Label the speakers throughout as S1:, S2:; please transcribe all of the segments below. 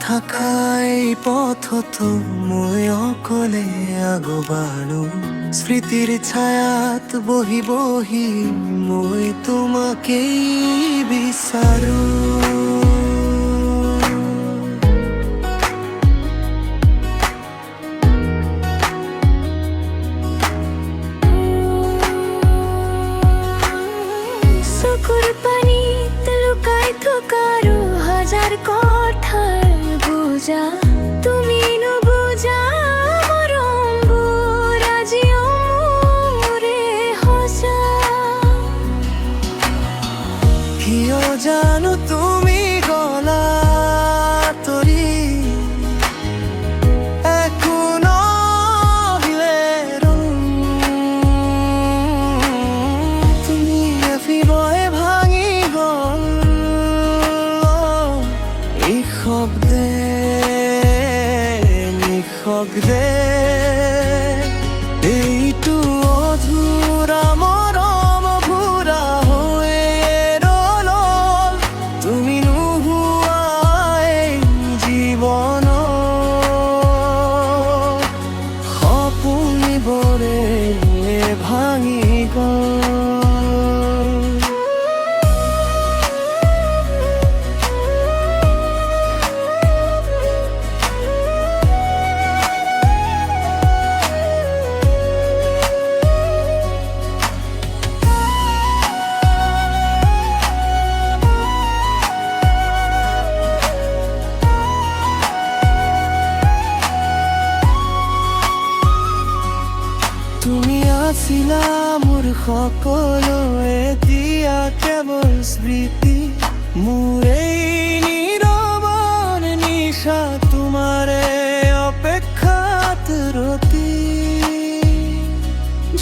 S1: থাকাই পথত মই অকলে আগবাঢ়ো স্মৃতিৰ ছায়াত বহি বহি মই তোমাকেই বিচাৰো।
S2: চকুৰ পানীত লুকাই থকাৰো হাজাৰ কথাৰ বুজা তুমি নুবুজা মৰমবোৰ আজিও মোৰে সঁচা।
S1: কিয় জানো তুমি গলা তৰি একো নহিলে ৰং তুমি এফিবই ভাঙি গল নিঃশব্দে নিঃশব্দে এইটো অধুৰা মৰম ভুৰা হৈ ৰ'ল তুমি নোহোৱাই জীৱন সপোনবোৰে ভাঙি গল। তুমি আছিলা মোৰ সকলো এতিয়া কেৱল স্মৃতি মোৰ এই নীৰৱৰ নিশা তোমাৰে অপেক্ষাত ৰতি।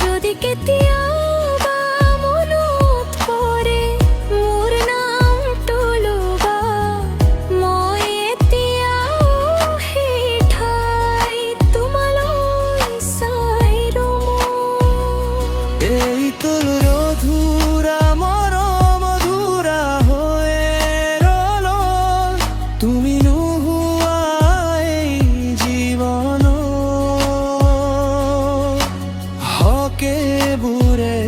S2: যদি কেতিয়াবা মনত পৰে মোৰ নামটো ল'বা মই এতিয়াও সেই ঠাইত তোমালৈ চাই
S1: এই তোৰ অধুৰা মৰম অধুৰা হৈ ৰ'ল তুমি নোহোৱাই জীৱন হকেবোৰে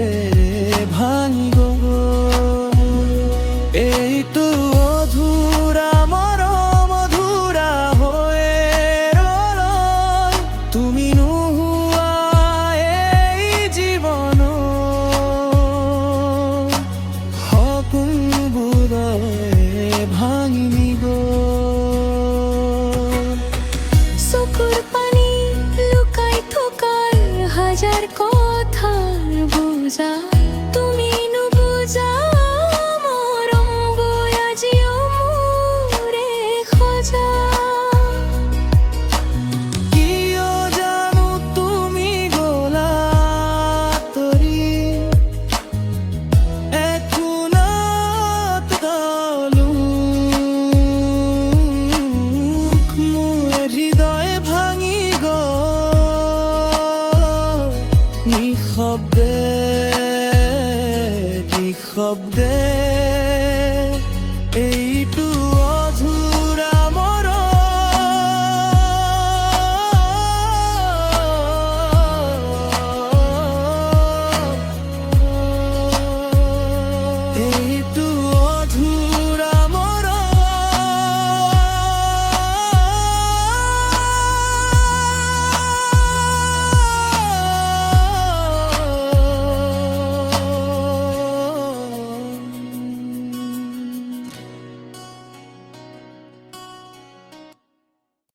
S1: ভাঙি গল। এইটো অধুৰা মৰম অধুৰা হৈ ৰ'ল তুমি নোহোৱাই জীৱন সপোনবোৰে ভাঙি গল।
S2: চকুৰ পানীত লুকাই থকাৰ হাজাৰ কথাৰ বুজা